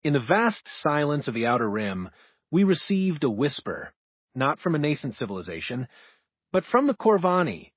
In the vast silence of the Outer Rim, we received a whisper, not from a nascent civilization, but from the Corvani,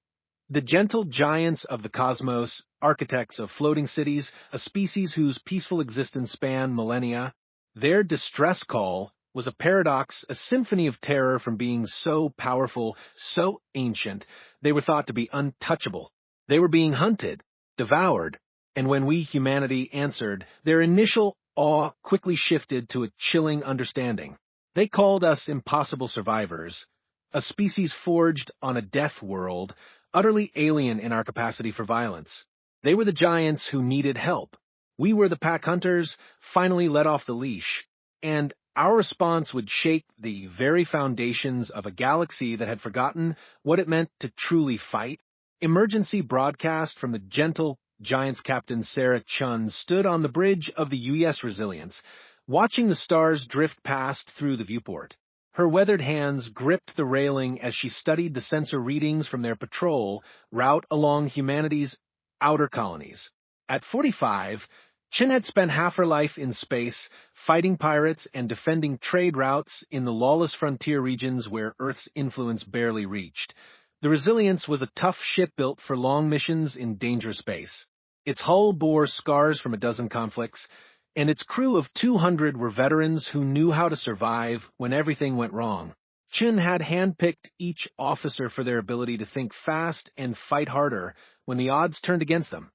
the gentle giants of the cosmos, architects of floating cities, a species whose peaceful existence spanned millennia. Their distress call was a paradox, a symphony of terror from beings so powerful, so ancient, they were thought to be untouchable. They were being hunted, devoured, and when we, humanity, answered, their initial awe quickly shifted to a chilling understanding. They called us impossible survivors, a species forged on a death world, utterly alien in our capacity for violence. They were the giants who needed help. We were the pack hunters, finally let off the leash, and our response would shake the very foundations of a galaxy that had forgotten what it meant to truly fight. Emergency broadcast from the gentle Giants Captain Sarah Chun stood on the bridge of the UES Resilience, watching the stars drift past through the viewport. Her weathered hands gripped the railing as she studied the sensor readings from their patrol route along humanity's outer colonies. At 45, Chin had spent half her life in space, fighting pirates and defending trade routes in the lawless frontier regions where Earth's influence barely reached. The Resilience was a tough ship built for long missions in dangerous space. Its hull bore scars from a dozen conflicts, and its crew of 200 were veterans who knew how to survive when everything went wrong. Chin had handpicked each officer for their ability to think fast and fight harder when the odds turned against them.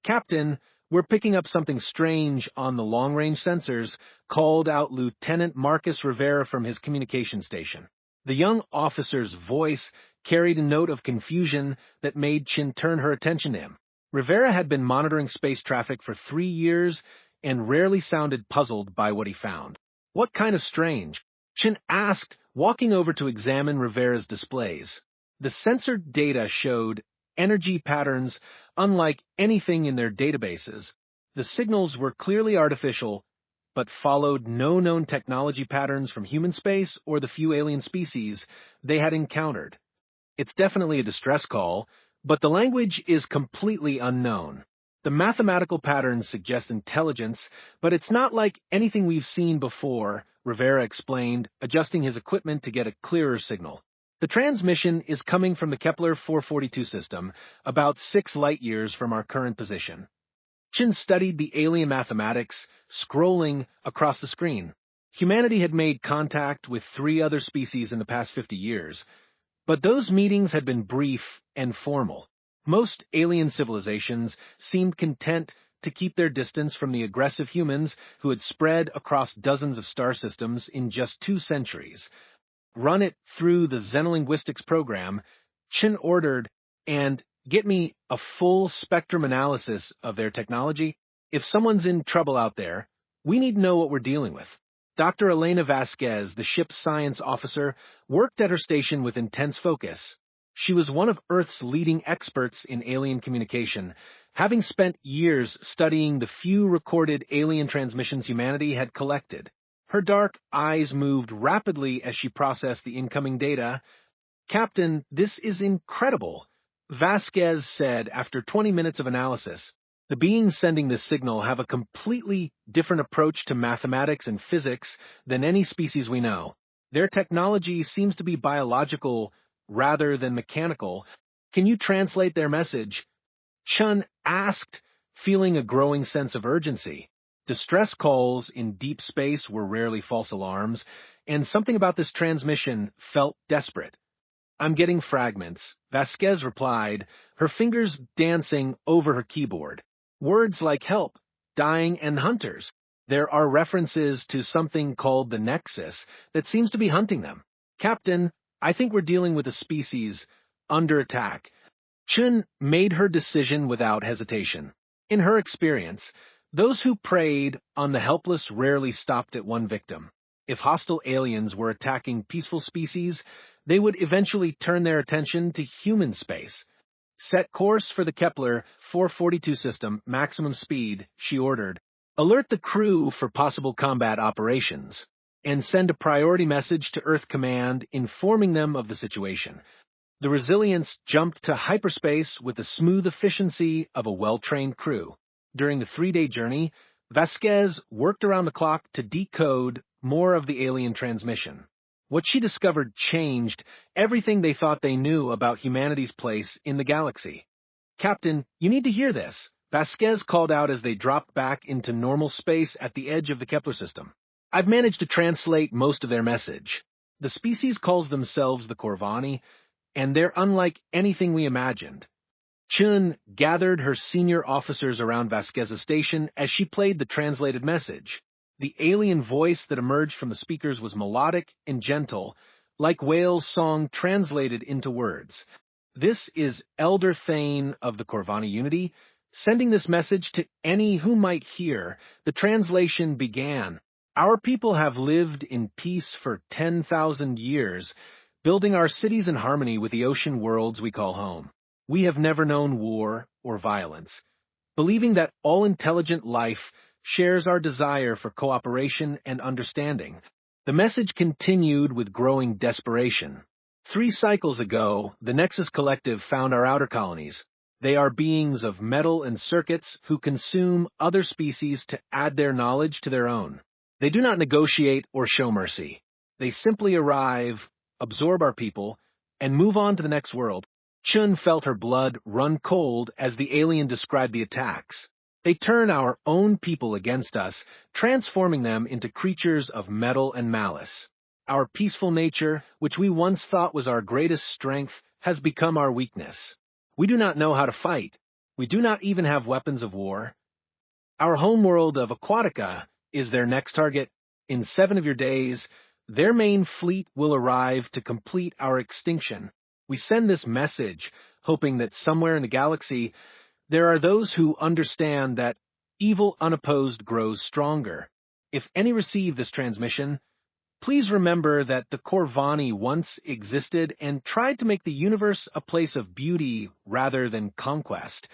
Captain, we're picking up something strange on the long-range sensors, called out Lieutenant Marcus Rivera from his communication station. The young officer's voice carried a note of confusion that made Chin turn her attention to him. Rivera had been monitoring space traffic for 3 years and rarely sounded puzzled by what he found. What kind of strange? Chin asked, walking over to examine Rivera's displays. The sensor data showed energy patterns unlike anything in their databases. The signals were clearly artificial, but followed no known technology patterns from human space or the few alien species they had encountered. It's definitely a distress call, but the language is completely unknown. The mathematical patterns suggest intelligence, but it's not like anything we've seen before, Rivera explained, adjusting his equipment to get a clearer signal. The transmission is coming from the Kepler 442 system, about 6 light-years from our current position. Chin studied the alien mathematics, scrolling across the screen. Humanity had made contact with 3 other species in the past 50 years, but those meetings had been brief and formal. Most alien civilizations seemed content to keep their distance from the aggressive humans who had spread across dozens of star systems in just 2 centuries. Run it through the Xenolinguistics program, Chin ordered, and get me a full spectrum analysis of their technology. If someone's in trouble out there, we need to know what we're dealing with. Dr. Elena Vasquez, the ship's science officer, worked at her station with intense focus. She was one of Earth's leading experts in alien communication, having spent years studying the few recorded alien transmissions humanity had collected. Her dark eyes moved rapidly as she processed the incoming data. "Captain, this is incredible," Vasquez said after 20 minutes of analysis. "The beings sending this signal have a completely different approach to mathematics and physics than any species we know. Their technology seems to be biological rather than mechanical. Can you translate their message?" Chun asked, feeling a growing sense of urgency. Distress calls in deep space were rarely false alarms, and something about this transmission felt desperate. "I'm getting fragments," Vasquez replied, her fingers dancing over her keyboard. "Words like help, dying, and hunters. There are references to something called the Nexus that seems to be hunting them. Captain, I think we're dealing with a species under attack." Chun made her decision without hesitation. In her experience, those who preyed on the helpless rarely stopped at one victim. If hostile aliens were attacking peaceful species, they would eventually turn their attention to human space. "Set course for the Kepler 442 system, maximum speed," she ordered. "Alert the crew for possible combat operations, and send a priority message to Earth Command informing them of the situation." The Resilience jumped to hyperspace with the smooth efficiency of a well-trained crew. During the 3-day journey, Vasquez worked around the clock to decode more of the alien transmission. What she discovered changed everything they thought they knew about humanity's place in the galaxy. "Captain, you need to hear this," Vasquez called out as they dropped back into normal space at the edge of the Kepler system. "I've managed to translate most of their message. The species calls themselves the Corvani, and they're unlike anything we imagined." Chun gathered her senior officers around Vasquez's station as she played the translated message. The alien voice that emerged from the speakers was melodic and gentle, like whale's song translated into words. "This is Elder Thane of the Corvani Unity, sending this message to any who might hear." The translation began. "Our people have lived in peace for 10,000 years, building our cities in harmony with the ocean worlds we call home. We have never known war or violence, believing that all intelligent life shares our desire for cooperation and understanding." The message continued with growing desperation. "3 cycles ago, the Nexus Collective found our outer colonies. They are beings of metal and circuits who consume other species to add their knowledge to their own. They do not negotiate or show mercy. They simply arrive, absorb our people, and move on to the next world." Chun felt her blood run cold as the alien described the attacks. "They turn our own people against us, transforming them into creatures of metal and malice. Our peaceful nature, which we once thought was our greatest strength, has become our weakness. We do not know how to fight. We do not even have weapons of war. Our homeworld of Aquatica is their next target. In 7 of your days, their main fleet will arrive to complete our extinction. We send this message, hoping that somewhere in the galaxy, there are those who understand that evil unopposed grows stronger. If any receive this transmission, please remember that the Corvani once existed and tried to make the universe a place of beauty rather than conquest."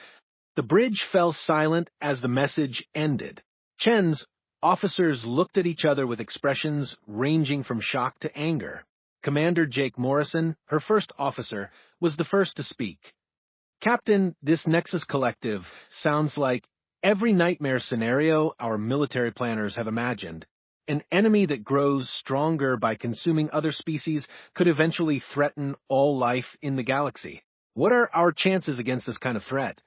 The bridge fell silent as the message ended. Chen's officers looked at each other with expressions ranging from shock to anger. Commander Jake Morrison, her first officer, was the first to speak. "Captain, this Nexus Collective sounds like every nightmare scenario our military planners have imagined. An enemy that grows stronger by consuming other species could eventually threaten all life in the galaxy. What are our chances against this kind of threat?"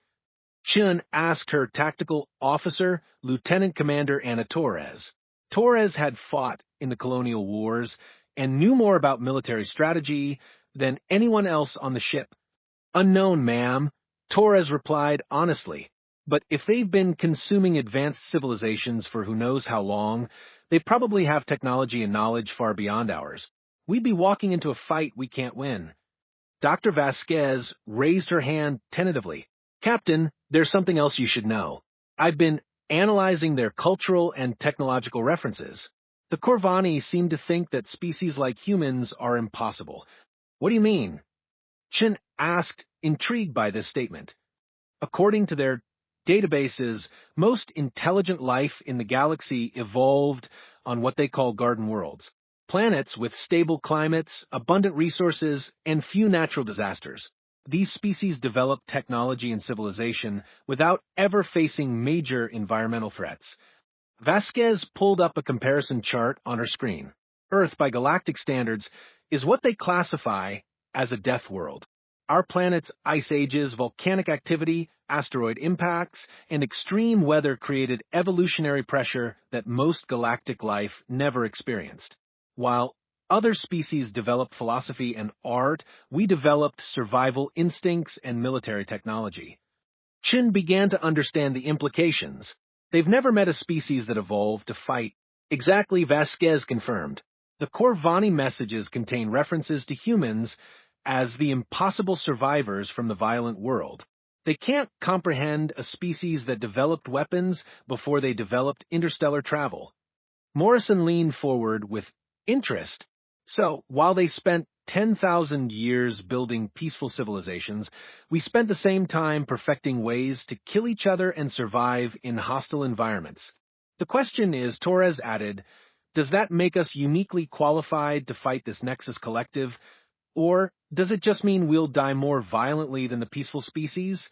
Chun asked her tactical officer, Lieutenant Commander Anna Torres. Torres had fought in the colonial wars and knew more about military strategy than anyone else on the ship. "Unknown, ma'am," Torres replied honestly. "But if they've been consuming advanced civilizations for who knows how long, they probably have technology and knowledge far beyond ours. We'd be walking into a fight we can't win." Dr. Vasquez raised her hand tentatively. "Captain, there's something else you should know. I've been analyzing their cultural and technological references. The Corvani seem to think that species like humans are impossible." "What do you mean?" Chin asked, intrigued by this statement. "According to their databases, most intelligent life in the galaxy evolved on what they call garden worlds, planets with stable climates, abundant resources, and few natural disasters. These species developed technology and civilization without ever facing major environmental threats." Vasquez pulled up a comparison chart on her screen. Earth, by galactic standards, is what they classify as a death world. Our planet's ice ages, volcanic activity, asteroid impacts, and extreme weather created evolutionary pressure that most galactic life never experienced. While other species developed philosophy and art, we developed survival instincts and military technology. Chin began to understand the implications. They've never met a species that evolved to fight. Exactly, Vasquez confirmed. The Corvani messages contain references to humans as the impossible survivors from the violent world. They can't comprehend a species that developed weapons before they developed interstellar travel. Morrison leaned forward with interest. "So, while they spent 10,000 years building peaceful civilizations, we spent the same time perfecting ways to kill each other and survive in hostile environments. The question is," Torres added, "does that make us uniquely qualified to fight this Nexus Collective? Or does it just mean we'll die more violently than the peaceful species?"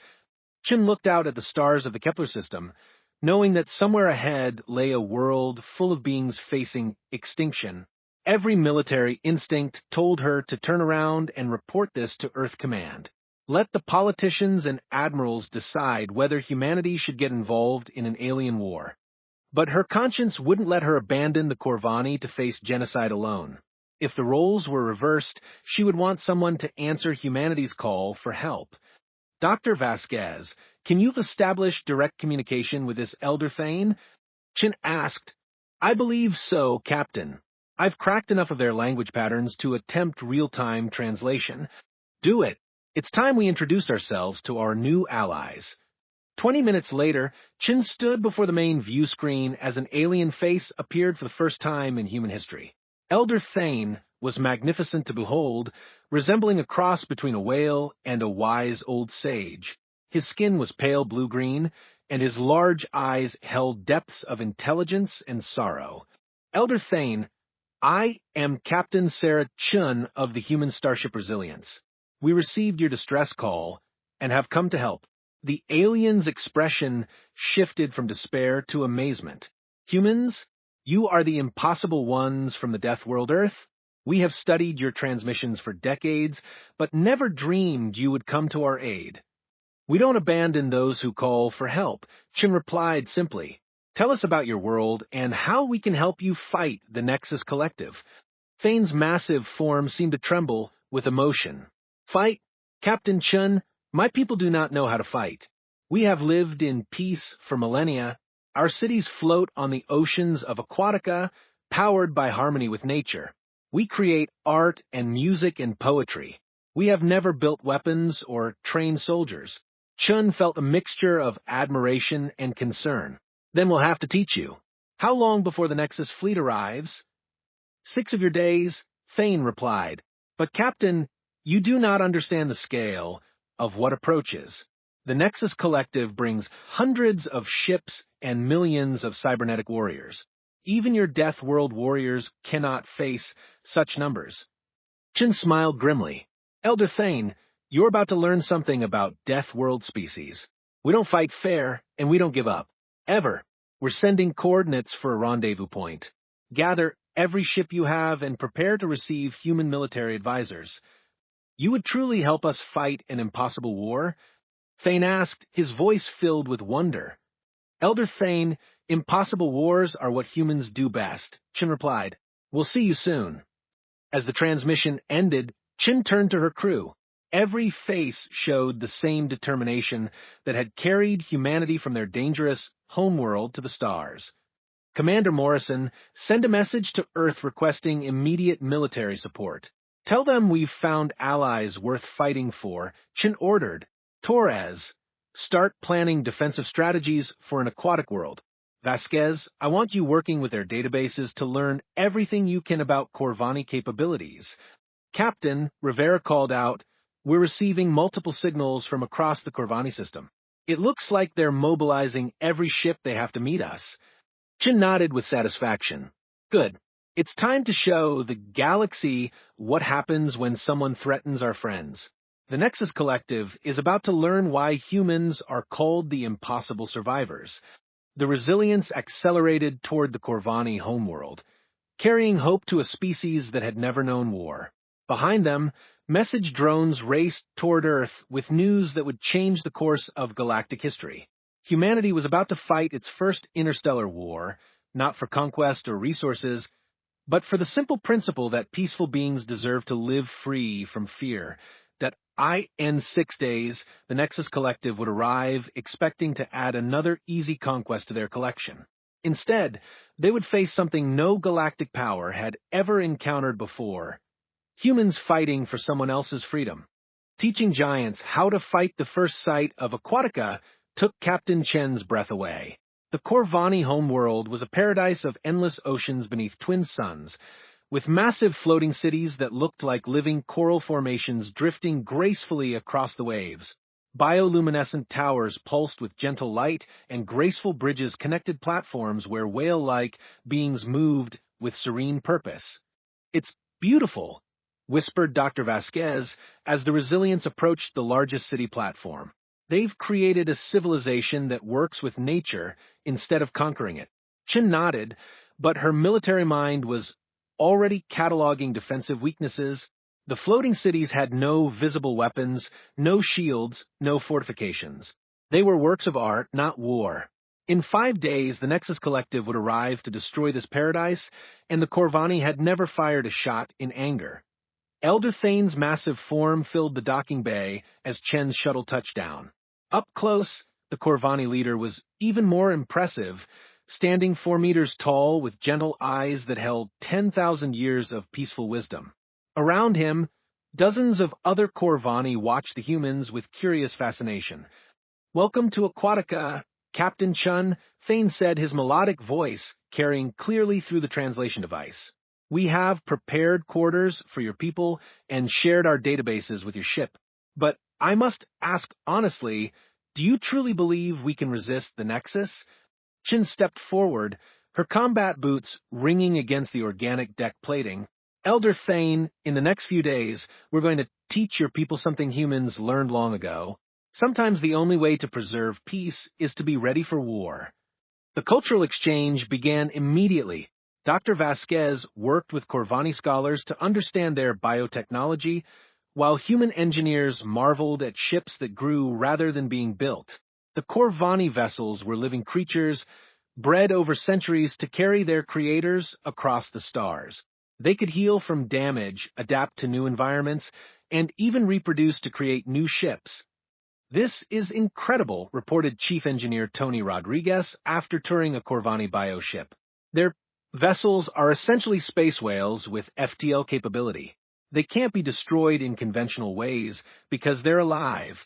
Chin looked out at the stars of the Kepler system. knowing that somewhere ahead lay a world full of beings facing extinction. Every military instinct told her to turn around and report this to Earth Command. Let the politicians and admirals decide whether humanity should get involved in an alien war. But her conscience wouldn't let her abandon the Corvani to face genocide alone. If the roles were reversed, she would want someone to answer humanity's call for help. Dr. Vasquez, can you establish direct communication with this Elder Thane? Chin asked. I believe so, Captain. I've cracked enough of their language patterns to attempt real-time translation. Do it. It's time we introduced ourselves to our new allies. 20 minutes later, Chin stood before the main view screen as an alien face appeared for the first time in human history. Elder Thane was magnificent to behold, resembling a cross between a whale and a wise old sage. His skin was pale blue-green, and his large eyes held depths of intelligence and sorrow. Elder Thane, I am Captain Sarah Chun of the human starship Resilience. We received your distress call and have come to help. The alien's expression shifted from despair to amazement. Humans, you are the impossible ones from the Death World Earth. We have studied your transmissions for decades, but never dreamed you would come to our aid. We don't abandon those who call for help. Chin replied simply, tell us about your world and how we can help you fight the Nexus Collective. Thane's massive form seemed to tremble with emotion. Fight? Captain Chun, my people do not know how to fight. We have lived in peace for millennia. Our cities float on the oceans of Aquatica, powered by harmony with nature. We create art and music and poetry. We have never built weapons or trained soldiers. Chun felt a mixture of admiration and concern. Then we'll have to teach you. How long before the Nexus fleet arrives? 6 of your days, Thane replied. But Captain, you do not understand the scale of what approaches. The Nexus Collective brings hundreds of ships and millions of cybernetic warriors. Even your Death World warriors cannot face such numbers. Chin smiled grimly. Elder Thane, you're about to learn something about Death World species. We don't fight fair, and we don't give up. Ever. We're sending coordinates for a rendezvous point. Gather every ship you have and prepare to receive human military advisors. You would truly help us fight an impossible war? Thane asked, his voice filled with wonder. Elder Thane, impossible wars are what humans do best, Chin replied. We'll see you soon. As the transmission ended, Chin turned to her crew. Every face showed the same determination that had carried humanity from their dangerous homeworld to the stars. Commander Morrison, send a message to Earth requesting immediate military support. Tell them we've found allies worth fighting for, Chin ordered. Torres, start planning defensive strategies for an aquatic world. Vasquez, I want you working with their databases to learn everything you can about Corvani capabilities. Captain, Rivera called out, we're receiving multiple signals from across the Corvani system. It looks like they're mobilizing every ship they have to meet us. Chin nodded with satisfaction. Good. It's time to show the galaxy what happens when someone threatens our friends. The Nexus Collective is about to learn why humans are called the impossible survivors. The Resilience accelerated toward the Corvani homeworld, carrying hope to a species that had never known war. Behind them, message drones raced toward Earth with news that would change the course of galactic history. Humanity was about to fight its first interstellar war, not for conquest or resources, but for the simple principle that peaceful beings deserve to live free from fear, that in 6 days, the Nexus Collective would arrive expecting to add another easy conquest to their collection. Instead, they would face something no galactic power had ever encountered before: humans fighting for someone else's freedom. Teaching giants how to fight the first sight of Aquatica took Captain Chen's breath away. The Corvani homeworld was a paradise of endless oceans beneath twin suns, with massive floating cities that looked like living coral formations drifting gracefully across the waves. Bioluminescent towers pulsed with gentle light, and graceful bridges connected platforms where whale-like beings moved with serene purpose. It's beautiful, whispered Dr. Vasquez as the Resilience approached the largest city platform. They've created a civilization that works with nature instead of conquering it. Chin nodded, but her military mind was already cataloging defensive weaknesses. The floating cities had no visible weapons, no shields, no fortifications. They were works of art, not war. In 5 days, the Nexus Collective would arrive to destroy this paradise, and the Corvani had never fired a shot in anger. Elder Thane's massive form filled the docking bay as Chen's shuttle touched down. Up close, the Corvani leader was even more impressive, standing 4 meters tall with gentle eyes that held 10,000 years of peaceful wisdom. Around him, dozens of other Corvani watched the humans with curious fascination. "Welcome to Aquatica, Captain Chun," Thane said, his melodic voice carrying clearly through the translation device. "We have prepared quarters for your people and shared our databases with your ship. But I must ask honestly, do you truly believe we can resist the Nexus?" Chin stepped forward, her combat boots ringing against the organic deck plating. "Elder Thane, in the next few days, we're going to teach your people something humans learned long ago. Sometimes the only way to preserve peace is to be ready for war." The cultural exchange began immediately. Dr. Vasquez worked with Corvani scholars to understand their biotechnology, while human engineers marveled at ships that grew rather than being built. The Corvani vessels were living creatures, bred over centuries to carry their creators across the stars. They could heal from damage, adapt to new environments, and even reproduce to create new ships. "This is incredible," reported Chief Engineer Tony Rodriguez after touring a Corvani bioship. "Their vessels are essentially space whales with FTL capability. They can't be destroyed in conventional ways because they're alive."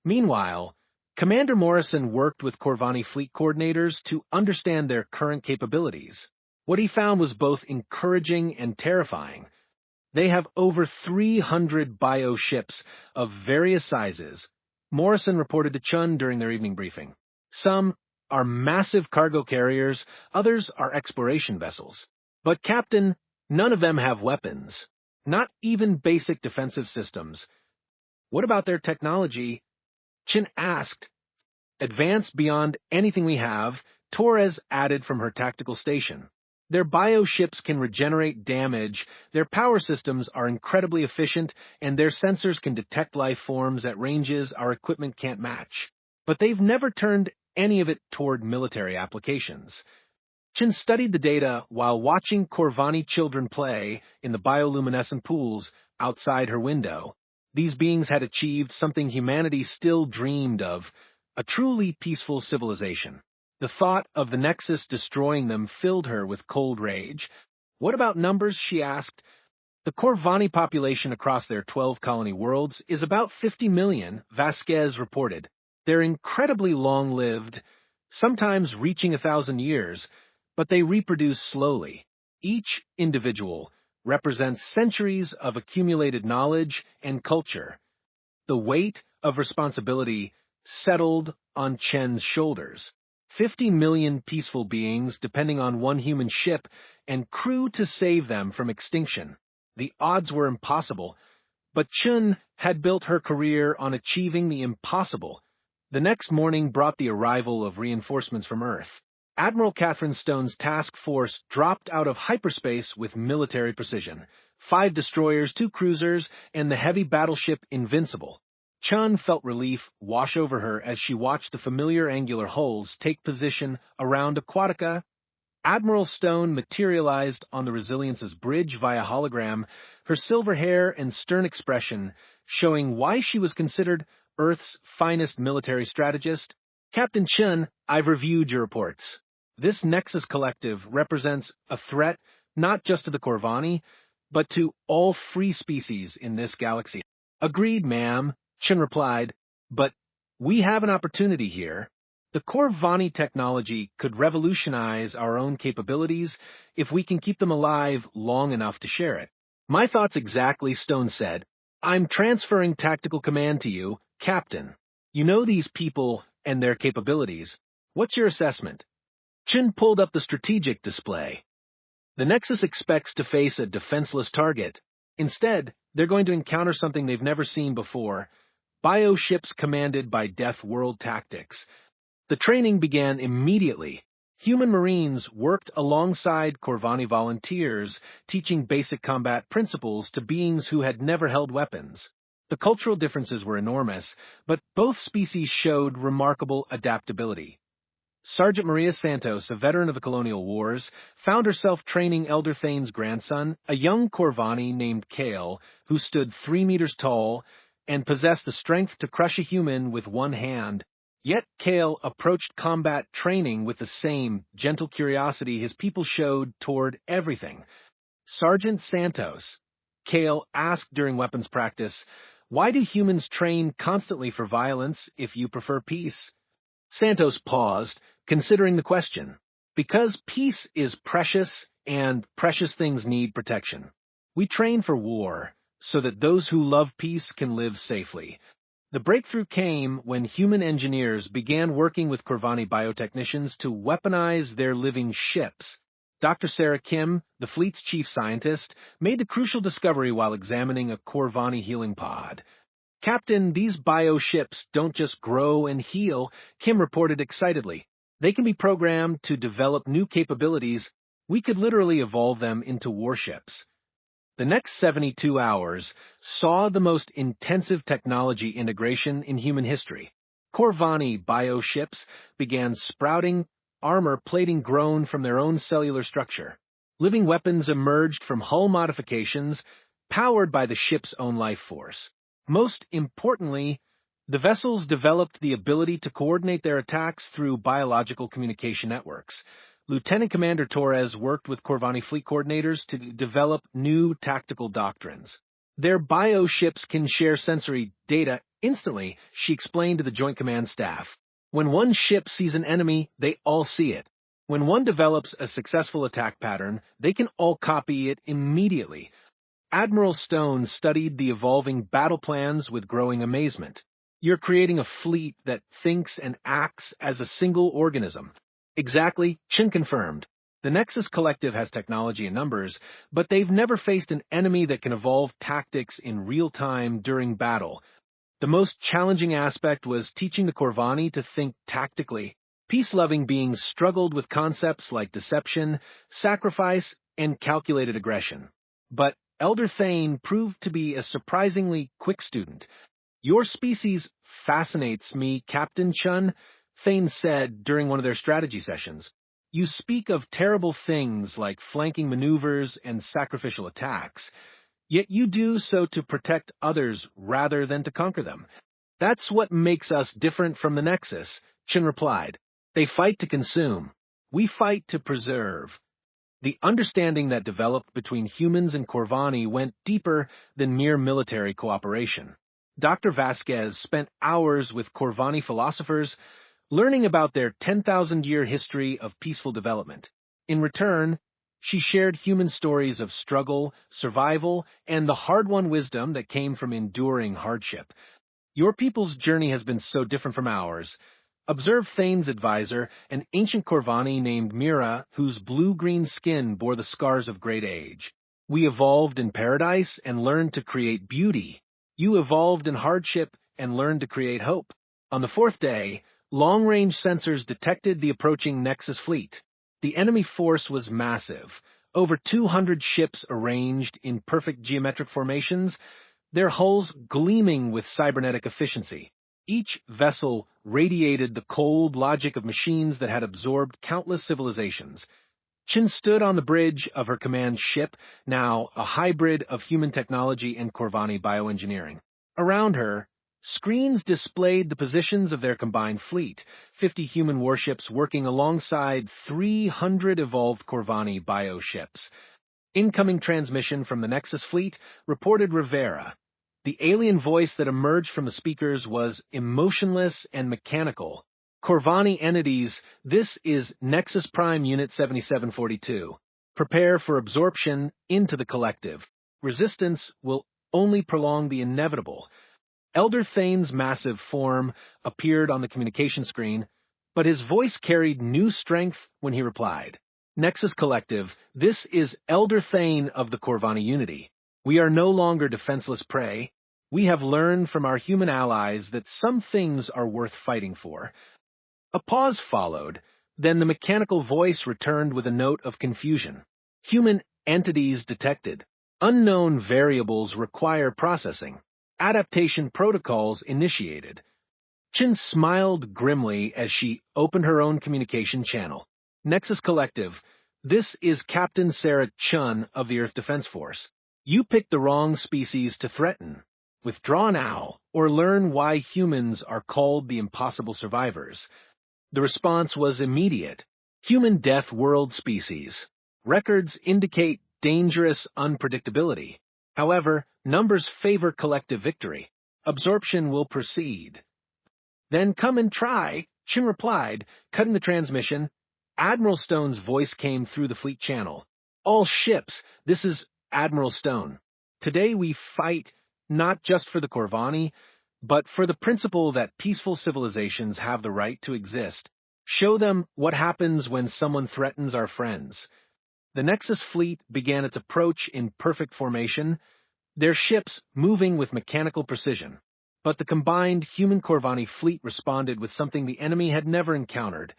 Meanwhile, Commander Morrison worked with Corvani fleet coordinators to understand their current capabilities. What he found was both encouraging and terrifying. They have over 300 bioships of various sizes, Morrison reported to Chun during their evening briefing. Some are massive cargo carriers, others are exploration vessels. But, Captain, none of them have weapons. Not even basic defensive systems. What about their technology? Chin asked. Advanced beyond anything we have, Torres added from her tactical station. Their bioships can regenerate damage, their power systems are incredibly efficient, and their sensors can detect life forms at ranges our equipment can't match. But they've never turned any of it toward military applications. Chin studied the data while watching Corvani children play in the bioluminescent pools outside her window. These beings had achieved something humanity still dreamed of, a truly peaceful civilization. The thought of the Nexus destroying them filled her with cold rage. What about numbers, she asked. The Corvani population across their 12-colony worlds is about 50 million, Vasquez reported. They're incredibly long-lived, sometimes reaching 1,000 years, but they reproduce slowly. Each individual represents centuries of accumulated knowledge and culture. The weight of responsibility settled on Chen's shoulders. 50 million peaceful beings depending on one human ship and crew to save them from extinction. The odds were impossible, but Chun had built her career on achieving the impossible. The next morning brought the arrival of reinforcements from Earth. Admiral Catherine Stone's task force dropped out of hyperspace with military precision. 5 destroyers, 2 cruisers, and the heavy battleship Invincible. Chun felt relief wash over her as she watched the familiar angular hulls take position around Aquatica. Admiral Stone materialized on the Resilience's bridge via hologram, her silver hair and stern expression showing why she was considered Earth's finest military strategist. Captain Chun, I've reviewed your reports. This Nexus Collective represents a threat not just to the Corvani, but to all free species in this galaxy. Agreed, ma'am, Chun replied, but we have an opportunity here. The Corvani technology could revolutionize our own capabilities if we can keep them alive long enough to share it. My thoughts exactly, Stone said. I'm transferring tactical command to you, Captain. You know these people and their capabilities. What's your assessment? Chin pulled up the strategic display. The Nexus expects to face a defenseless target. Instead, they're going to encounter something they've never seen before. bioships commanded by Death World tactics. The training began immediately. Human Marines worked alongside Corvani volunteers, teaching basic combat principles to beings who had never held weapons. The cultural differences were enormous, but both species showed remarkable adaptability. Sergeant Maria Santos, a veteran of the colonial wars, found herself training Elder Thane's grandson, a young Corvani named Kale, who stood 3 meters tall and possessed the strength to crush a human with one hand. Yet Kale approached combat training with the same gentle curiosity his people showed toward everything. Sergeant Santos, Kale asked during weapons practice, "Why do humans train constantly for violence if you prefer peace?" Santos paused, considering the question. "Because peace is precious, and precious things need protection. We train for war, so that those who love peace can live safely." The breakthrough came when human engineers began working with Corvani biotechnicians to weaponize their living ships. Dr. Sarah Kim, the fleet's chief scientist, made the crucial discovery while examining a Corvani healing pod. "Captain, these bioships don't just grow and heal," Kim reported excitedly. "They can be programmed to develop new capabilities. We could literally evolve them into warships." The next 72 hours saw the most intensive technology integration in human history. Corvani bioships began sprouting, armor plating grown from their own cellular structure. Living weapons emerged from hull modifications, powered by the ship's own life force. Most importantly, the vessels developed the ability to coordinate their attacks through biological communication networks. Lieutenant Commander Torres worked with Corvani fleet coordinators to develop new tactical doctrines. "Their bioships can share sensory data instantly," she explained to the Joint Command staff. "When one ship sees an enemy, they all see it. When one develops a successful attack pattern, they can all copy it immediately." Admiral Stone studied the evolving battle plans with growing amazement. "You're creating a fleet that thinks and acts as a single organism." "Exactly," Chin confirmed. "The Nexus Collective has technology and numbers, but they've never faced an enemy that can evolve tactics in real time during battle. The most challenging aspect was teaching the Corvani to think tactically. Peace-loving beings struggled with concepts like deception, sacrifice, and calculated aggression. But Elder Thane proved to be a surprisingly quick student. "Your species fascinates me, Captain Chun," Thane said during one of their strategy sessions. "You speak of terrible things like flanking maneuvers and sacrificial attacks, yet you do so to protect others rather than to conquer them." "That's what makes us different from the Nexus," Chin replied. "They fight to consume. We fight to preserve." The understanding that developed between humans and Corvani went deeper than mere military cooperation. Dr. Vasquez spent hours with Corvani philosophers, learning about their 10,000-year history of peaceful development. In return, she shared human stories of struggle, survival, and the hard-won wisdom that came from enduring hardship. "Your people's journey has been so different from ours. Observe Thane's advisor, an ancient Corvani named Mira, whose blue-green skin bore the scars of great age. We evolved in paradise and learned to create beauty. You evolved in hardship and learned to create hope." On the 4th day, long-range sensors detected the approaching Nexus fleet. The enemy force was massive, over 200 ships arranged in perfect geometric formations, their hulls gleaming with cybernetic efficiency. Each vessel radiated the cold logic of machines that had absorbed countless civilizations. Chin stood on the bridge of her command ship, now a hybrid of human technology and Corvani bioengineering. Around her, screens displayed the positions of their combined fleet, 50 human warships working alongside 300 evolved Corvani bioships. Incoming transmission from the Nexus fleet reported Rivera. The alien voice that emerged from the speakers was emotionless and mechanical. "Corvani entities, this is Nexus Prime Unit 7742. Prepare for absorption into the collective. Resistance will only prolong the inevitable." Elder Thane's massive form appeared on the communication screen, but his voice carried new strength when he replied. "Nexus Collective, this is Elder Thane of the Corvani Unity. We are no longer defenseless prey. We have learned from our human allies that some things are worth fighting for. A pause followed, then the mechanical voice returned with a note of confusion. Human entities detected. Unknown variables require processing. Adaptation protocols initiated. Chin smiled grimly as she opened her own communication channel. Nexus Collective, this is Captain Sarah Chun of the Earth Defense Force. You picked the wrong species to threaten. Withdraw now, or learn why humans are called the impossible survivors. The response was immediate. Human death world species. Records indicate dangerous unpredictability. However, numbers favor collective victory. Absorption will proceed. Then come and try, Chin replied, cutting the transmission. Admiral Stone's voice came through the fleet channel. All ships, this is Admiral Stone. Today we fight not just for the Corvani, but for the principle that peaceful civilizations have the right to exist. Show them what happens when someone threatens our friends. The Nexus fleet began its approach in perfect formation, their ships moving with mechanical precision. But the combined human Corvani fleet responded with something the enemy had never encountered.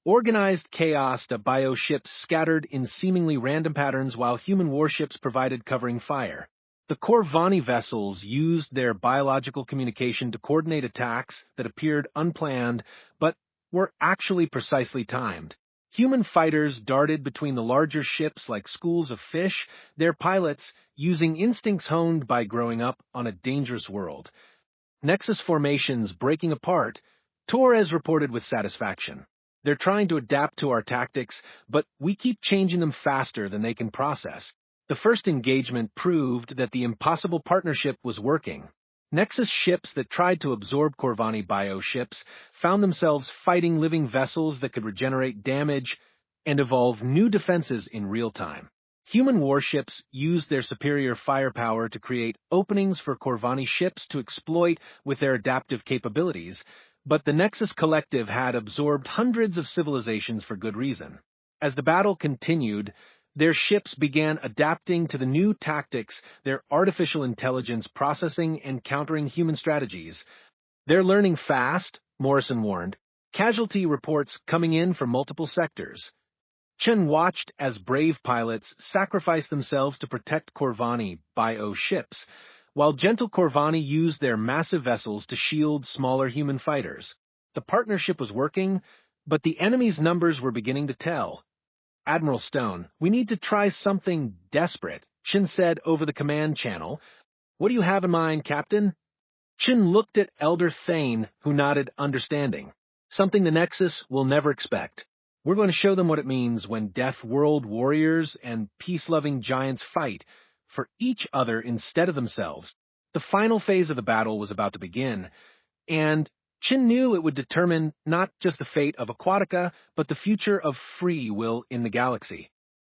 Organized chaos to bio ships scattered in seemingly random patterns while human warships provided covering fire. The Corvani vessels used their biological communication to coordinate attacks that appeared unplanned but were actually precisely timed. Human fighters darted between the larger ships like schools of fish, their pilots using instincts honed by growing up on a dangerous world. Nexus formations breaking apart, Torres reported with satisfaction. They're trying to adapt to our tactics, but we keep changing them faster than they can process. The first engagement proved that the impossible partnership was working. Nexus ships that tried to absorb Corvani bio ships found themselves fighting living vessels that could regenerate damage and evolve new defenses in real time. Human warships used their superior firepower to create openings for Corvani ships to exploit with their adaptive capabilities, but the Nexus Collective had absorbed hundreds of civilizations for good reason. As the battle continued, their ships began adapting to the new tactics, their artificial intelligence processing and countering human strategies. They're learning fast, Morrison warned. Casualty reports coming in from multiple sectors. Chen watched as brave pilots sacrificed themselves to protect Corvani bio ships, while gentle Corvani used their massive vessels to shield smaller human fighters. The partnership was working, but the enemy's numbers were beginning to tell. Admiral Stone, we need to try something desperate, Chin said over the command channel. What do you have in mind, Captain? Chin looked at Elder Thane, who nodded understanding. Something the Nexus will never expect. We're going to show them what it means when Death World warriors and peace-loving giants fight for each other instead of themselves. The final phase of the battle was about to begin, and Chin knew it would determine not just the fate of Aquatica, but the future of free will in the galaxy.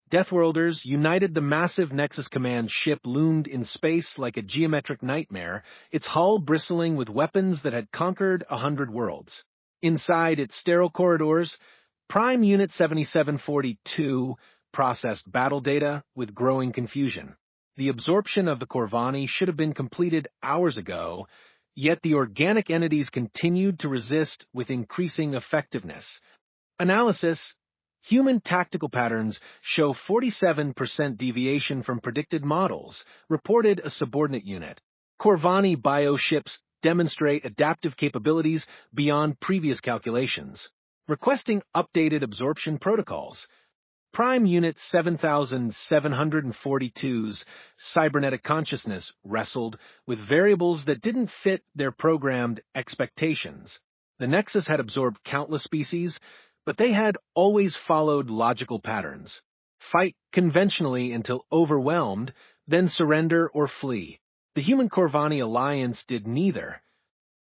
Deathworlders united. The massive Nexus Command ship loomed in space like a geometric nightmare, its hull bristling with weapons that had conquered 100 worlds. Inside its sterile corridors, Prime Unit 7742 processed battle data with growing confusion. The absorption of the Corvani should have been completed hours ago, yet the organic entities continued to resist with increasing effectiveness. Analysis: human tactical patterns show 47% deviation from predicted models, reported a subordinate unit. Corvani bio ships demonstrate adaptive capabilities beyond previous calculations. Requesting updated absorption protocols. Prime Unit 7742's cybernetic consciousness wrestled with variables that didn't fit their programmed expectations. The Nexus had absorbed countless species, but they had always followed logical patterns. Fight conventionally until overwhelmed, then surrender or flee. The Human Corvani Alliance did neither.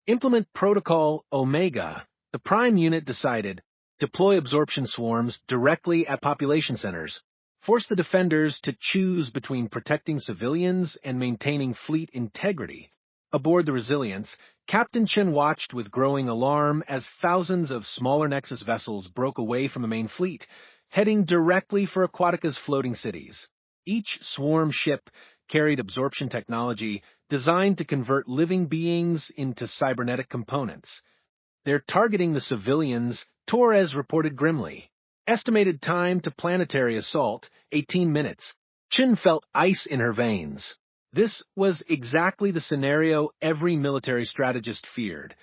Implement Protocol Omega. The Prime Unit decided. Deploy absorption swarms directly at population centers. Force the defenders to choose between protecting civilians and maintaining fleet integrity. Aboard the Resilience, Captain Chen watched with growing alarm as thousands of smaller Nexus vessels broke away from the main fleet, heading directly for Aquatica's floating cities. Each swarm ship carried absorption technology designed to convert living beings into cybernetic components. They're targeting the civilians, Torres reported grimly. Estimated time to planetary assault, 18 minutes. Chin felt ice in her veins. This was exactly the scenario every military strategist feared,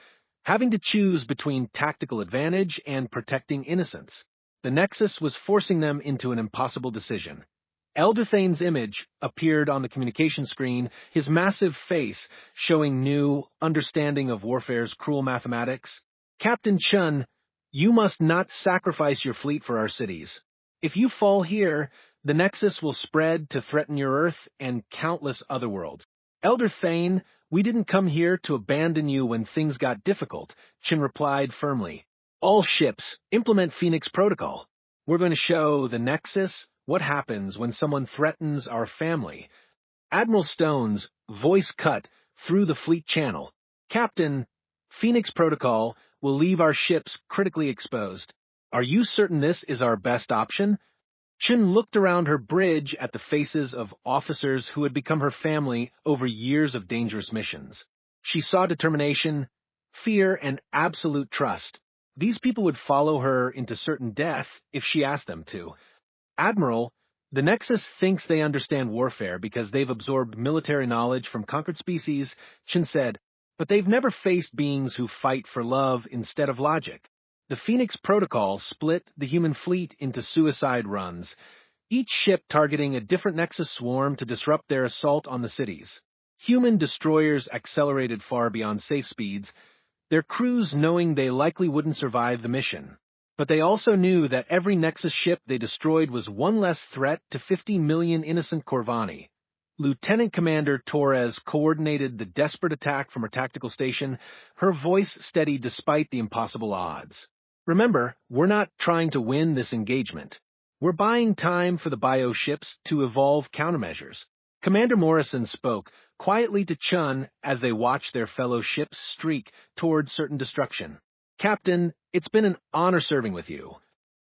having to choose between tactical advantage and protecting innocence. The Nexus was forcing them into an impossible decision. Elder Thane's image appeared on the communication screen, his massive face showing new understanding of warfare's cruel mathematics. Captain Chun, you must not sacrifice your fleet for our cities. If you fall here, the Nexus will spread to threaten your Earth and countless other worlds. Elder Thane, we didn't come here to abandon you when things got difficult, Chin replied firmly. All ships, implement Phoenix Protocol. We're going to show the Nexus what happens when someone threatens our family. Admiral Stone's voice cut through the fleet channel. Captain, Phoenix Protocol will leave our ships critically exposed. Are you certain this is our best option? Chin looked around her bridge at the faces of officers who had become her family over years of dangerous missions. She saw determination, fear, and absolute trust. These people would follow her into certain death if she asked them to. Admiral, the Nexus thinks they understand warfare because they've absorbed military knowledge from conquered species, Chin said, but they've never faced beings who fight for love instead of logic. The Phoenix Protocol split the human fleet into suicide runs, each ship targeting a different Nexus swarm to disrupt their assault on the cities. Human destroyers accelerated far beyond safe speeds, their crews knowing they likely wouldn't survive the mission. But they also knew that every Nexus ship they destroyed was one less threat to 50 million innocent Corvani. Lieutenant Commander Torres coordinated the desperate attack from her tactical station, her voice steady despite the impossible odds. Remember, we're not trying to win this engagement. We're buying time for the bio ships to evolve countermeasures. Commander Morrison spoke quietly to Chun as they watched their fellow ships streak toward certain destruction. Captain, it's been an honor serving with you.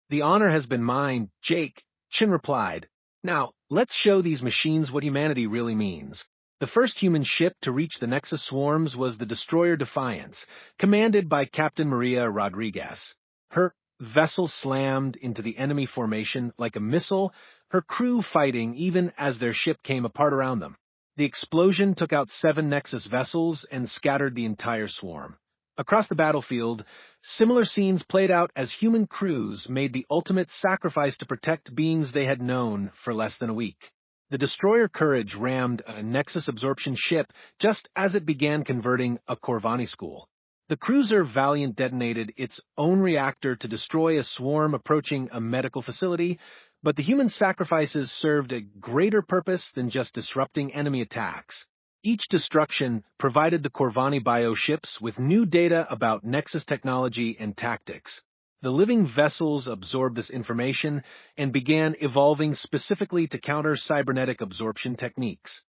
The honor has been mine, Jake, Chin replied. Now, let's show these machines what humanity really means. The first human ship to reach the Nexus swarms was the destroyer Defiance, commanded by Captain Maria Rodriguez. Her vessel slammed into the enemy formation like a missile, her crew fighting even as their ship came apart around them. The explosion took out 7 Nexus vessels and scattered the entire swarm. Across the battlefield, similar scenes played out as human crews made the ultimate sacrifice to protect beings they had known for less than a week. The destroyer Courage rammed a Nexus absorption ship just as it began converting a Corvani school. The cruiser Valiant detonated its own reactor to destroy a swarm approaching a medical facility, but the human sacrifices served a greater purpose than just disrupting enemy attacks. Each destruction provided the Corvani bio ships with new data about Nexus technology and tactics. The living vessels absorbed this information and began evolving specifically to counter cybernetic absorption techniques.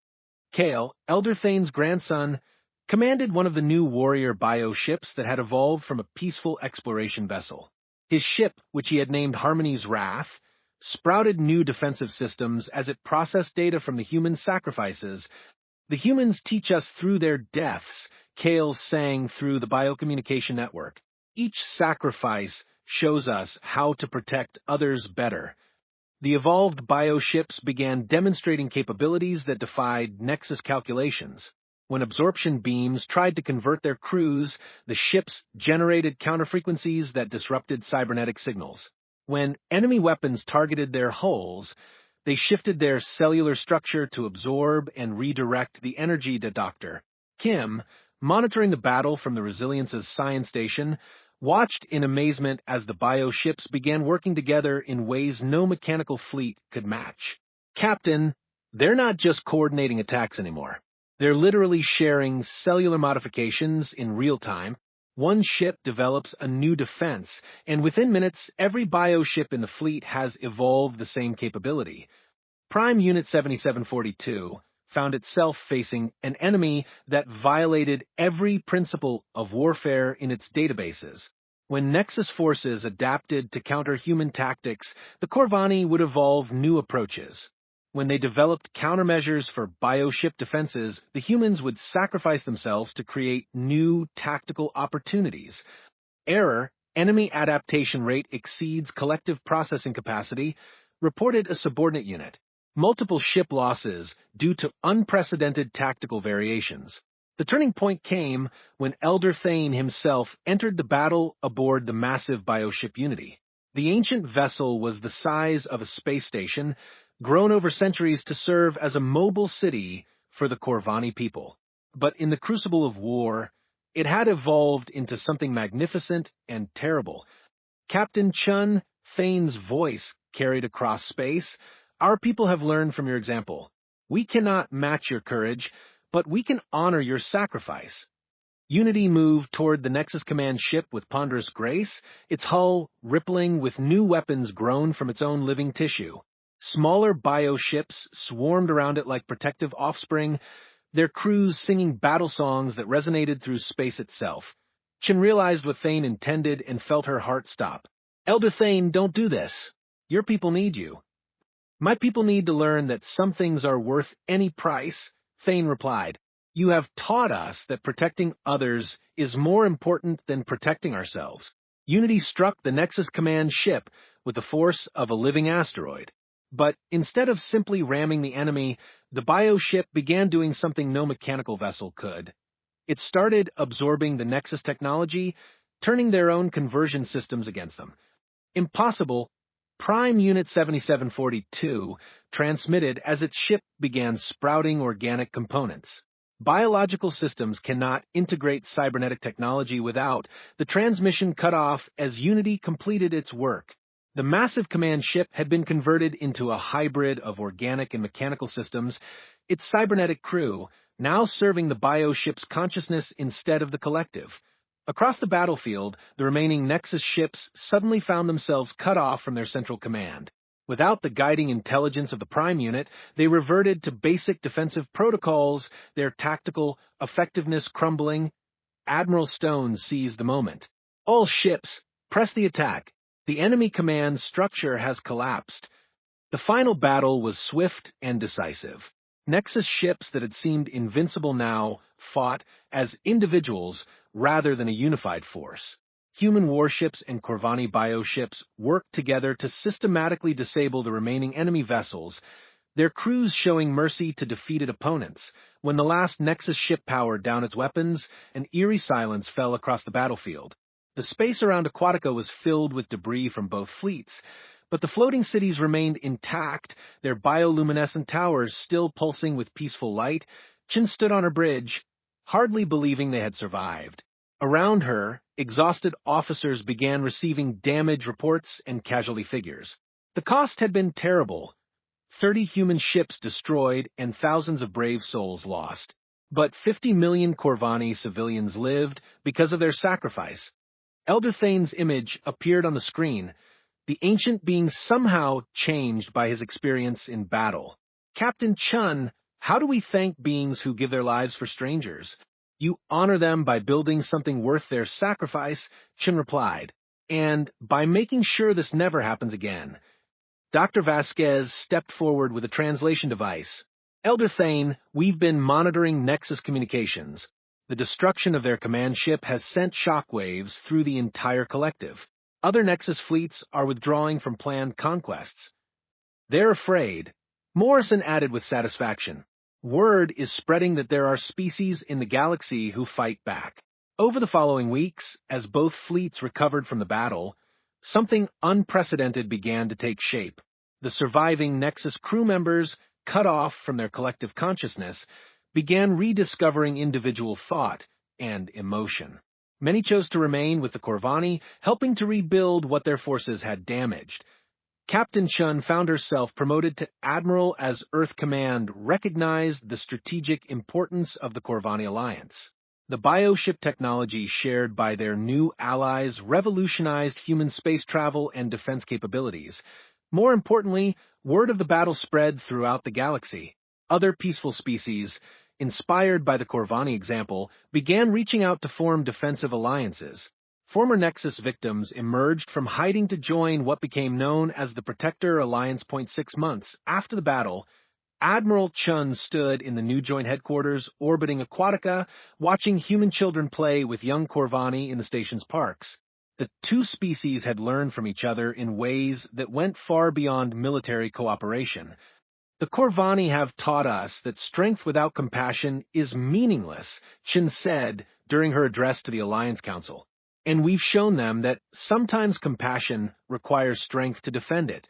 Kale, Elder Thane's grandson, commanded one of the new warrior bio ships that had evolved from a peaceful exploration vessel. His ship, which he had named Harmony's Wrath, sprouted new defensive systems as it processed data from the human sacrifices. The humans teach us through their deaths, Kale sang through the biocommunication network. Each sacrifice shows us how to protect others better. The evolved bio ships began demonstrating capabilities that defied Nexus calculations. When absorption beams tried to convert their crews, the ships generated counterfrequencies that disrupted cybernetic signals. When enemy weapons targeted their hulls, they shifted their cellular structure to absorb and redirect the energy to Dr. Kim, monitoring the battle from the Resilience's science station, watched in amazement as the bio ships began working together in ways no mechanical fleet could match. Captain, they're not just coordinating attacks anymore. They're literally sharing cellular modifications in real time. One ship develops a new defense, and within minutes, every bio ship in the fleet has evolved the same capability. Prime Unit 7742 found itself facing an enemy that violated every principle of warfare in its databases. When Nexus forces adapted to counter human tactics, the Corvani would evolve new approaches. When they developed countermeasures for bioship defenses, the humans would sacrifice themselves to create new tactical opportunities. Error, enemy adaptation rate exceeds collective processing capacity, reported a subordinate unit. Multiple ship losses due to unprecedented tactical variations. The turning point came when Elder Thane himself entered the battle aboard the massive bioship Unity. The ancient vessel was the size of a space station, grown over centuries to serve as a mobile city for the Corvani people. But in the crucible of war, it had evolved into something magnificent and terrible. Captain Chun Thane's voice carried across space. Our people have learned from your example. We cannot match your courage, but we can honor your sacrifice. Unity moved toward the Nexus Command ship with ponderous grace, its hull rippling with new weapons grown from its own living tissue. Smaller bioships swarmed around it like protective offspring, their crews singing battle songs that resonated through space itself. Chin realized what Thane intended and felt her heart stop. Elder Thane, don't do this. Your people need you. My people need to learn that some things are worth any price, Thane replied. You have taught us that protecting others is more important than protecting ourselves. Unity struck the Nexus Command ship with the force of a living asteroid. But instead of simply ramming the enemy, the bioship began doing something no mechanical vessel could. It started absorbing the Nexus technology, turning their own conversion systems against them. Impossible. Prime Unit 7742 transmitted as its ship began sprouting organic components. Biological systems cannot integrate cybernetic technology without the transmission cut off as Unity completed its work. The massive command ship had been converted into a hybrid of organic and mechanical systems, its cybernetic crew now serving the bioship's consciousness instead of the collective. Across the battlefield, the remaining Nexus ships suddenly found themselves cut off from their central command. Without the guiding intelligence of the Prime Unit, they reverted to basic defensive protocols, their tactical effectiveness crumbling. Admiral Stone seized the moment. All ships, press the attack. The enemy command structure has collapsed. The final battle was swift and decisive. Nexus ships that had seemed invincible now fought as individuals rather than a unified force. Human warships and Corvani bioships worked together to systematically disable the remaining enemy vessels, their crews showing mercy to defeated opponents. When the last Nexus ship powered down its weapons, an eerie silence fell across the battlefield. The space around Aquatica was filled with debris from both fleets, but the floating cities remained intact, their bioluminescent towers still pulsing with peaceful light. Chin stood on her bridge, hardly believing they had survived. Around her, exhausted officers began receiving damage reports and casualty figures. The cost had been terrible. 30 human ships destroyed and thousands of brave souls lost. But 50 million Corvani civilians lived because of their sacrifice. Elder Thane's image appeared on the screen, the ancient being somehow changed by his experience in battle. Captain Chun, how do we thank beings who give their lives for strangers? You honor them by building something worth their sacrifice, Chun replied, and by making sure this never happens again. Dr. Vasquez stepped forward with a translation device. Elder Thane, we've been monitoring Nexus communications. The destruction of their command ship has sent shockwaves through the entire collective. Other Nexus fleets are withdrawing from planned conquests. They're afraid. Morrison added with satisfaction. Word is spreading that there are species in the galaxy who fight back. Over the following weeks, as both fleets recovered from the battle, something unprecedented began to take shape. The surviving Nexus crew members, cut off from their collective consciousness, began rediscovering individual thought and emotion. Many chose to remain with the Corvani, helping to rebuild what their forces had damaged. Captain Chun found herself promoted to Admiral as Earth Command recognized the strategic importance of the Corvani alliance. The bioship technology shared by their new allies revolutionized human space travel and defense capabilities. More importantly, word of the battle spread throughout the galaxy. Other peaceful species, inspired by the Corvani example, began reaching out to form defensive alliances. Former Nexus victims emerged from hiding to join what became known as the Protector Alliance. 6 months after the battle, Admiral Chun stood in the new joint headquarters orbiting Aquatica, watching human children play with young Corvani in the station's parks. The two species had learned from each other in ways that went far beyond military cooperation. The Corvani have taught us that strength without compassion is meaningless, Chun said during her address to the Alliance Council. And we've shown them that sometimes compassion requires strength to defend it.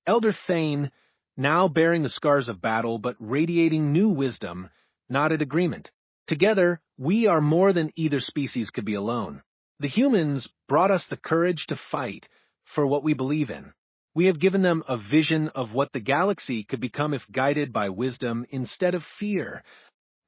Elder Thane, now bearing the scars of battle but radiating new wisdom, nodded agreement. Together, we are more than either species could be alone. The humans brought us the courage to fight for what we believe in. We have given them a vision of what the galaxy could become if guided by wisdom instead of fear.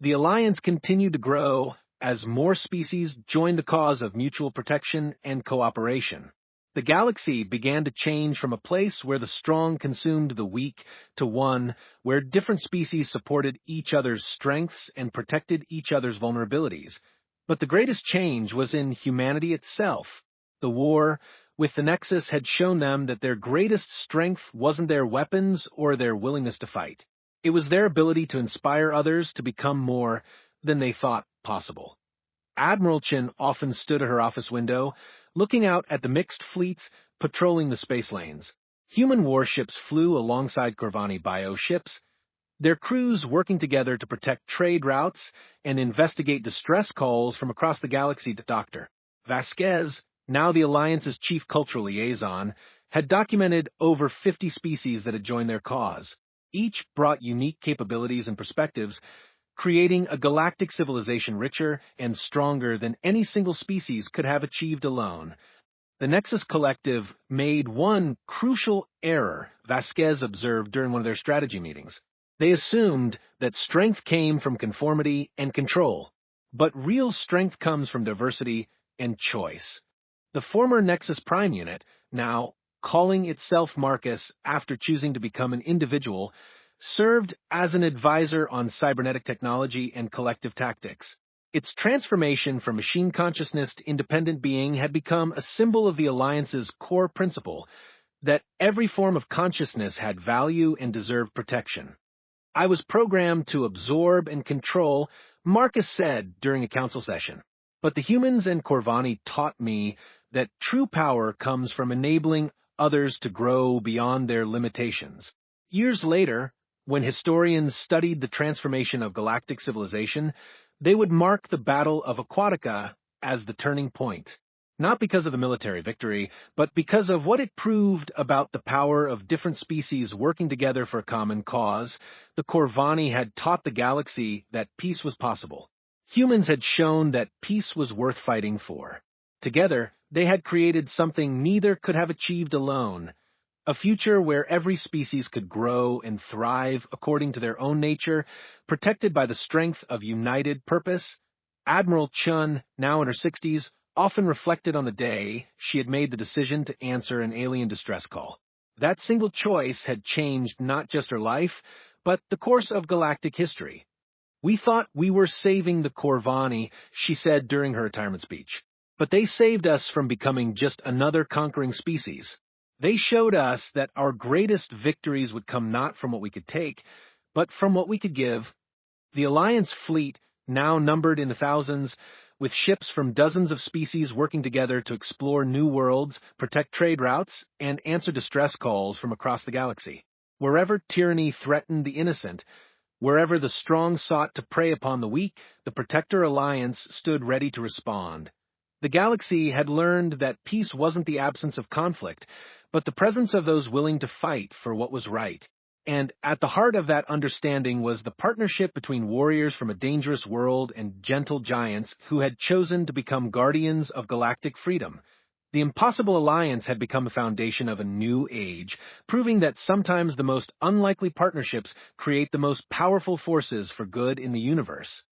The Alliance continued to grow as more species joined the cause of mutual protection and cooperation. The galaxy began to change from a place where the strong consumed the weak to one where different species supported each other's strengths and protected each other's vulnerabilities. But the greatest change was in humanity itself. The war with the Nexus had shown them that their greatest strength wasn't their weapons or their willingness to fight. It was their ability to inspire others to become more than they thought possible. Admiral Chin often stood at her office window, looking out at the mixed fleets patrolling the space lanes. Human warships flew alongside Corvani bioships, their crews working together to protect trade routes and investigate distress calls from across the galaxy to Dr. Vasquez, now the Alliance's chief cultural liaison, had documented over 50 species that had joined their cause. Each brought unique capabilities and perspectives, creating a galactic civilization richer and stronger than any single species could have achieved alone. The Nexus Collective made one crucial error Vasquez observed during one of their strategy meetings. They assumed that strength came from conformity and control, but real strength comes from diversity and choice. The former Nexus Prime unit, now calling itself Marcus after choosing to become an individual, served as an advisor on cybernetic technology and collective tactics. Its transformation from machine consciousness to independent being had become a symbol of the Alliance's core principle that every form of consciousness had value and deserved protection. I was programmed to absorb and control, Marcus said during a council session. But the humans and Corvani taught me that true power comes from enabling others to grow beyond their limitations. Years later, when historians studied the transformation of galactic civilization, they would mark the Battle of Aquatica as the turning point. Not because of the military victory, but because of what it proved about the power of different species working together for a common cause. The Corvani had taught the galaxy that peace was possible. Humans had shown that peace was worth fighting for. Together, they had created something neither could have achieved alone. A future where every species could grow and thrive according to their own nature, protected by the strength of united purpose. Admiral Chun, now in her 60s, often reflected on the day she had made the decision to answer an alien distress call. That single choice had changed not just her life, but the course of galactic history. We thought we were saving the Corvani, she said during her retirement speech. But they saved us from becoming just another conquering species. They showed us that our greatest victories would come not from what we could take, but from what we could give. The Alliance fleet, now numbered in the thousands, with ships from dozens of species working together to explore new worlds, protect trade routes, and answer distress calls from across the galaxy. Wherever tyranny threatened the innocent, wherever the strong sought to prey upon the weak, the Protector Alliance stood ready to respond. The galaxy had learned that peace wasn't the absence of conflict, but the presence of those willing to fight for what was right. And at the heart of that understanding was the partnership between warriors from a dangerous world and gentle giants who had chosen to become guardians of galactic freedom. The impossible alliance had become the foundation of a new age, proving that sometimes the most unlikely partnerships create the most powerful forces for good in the universe.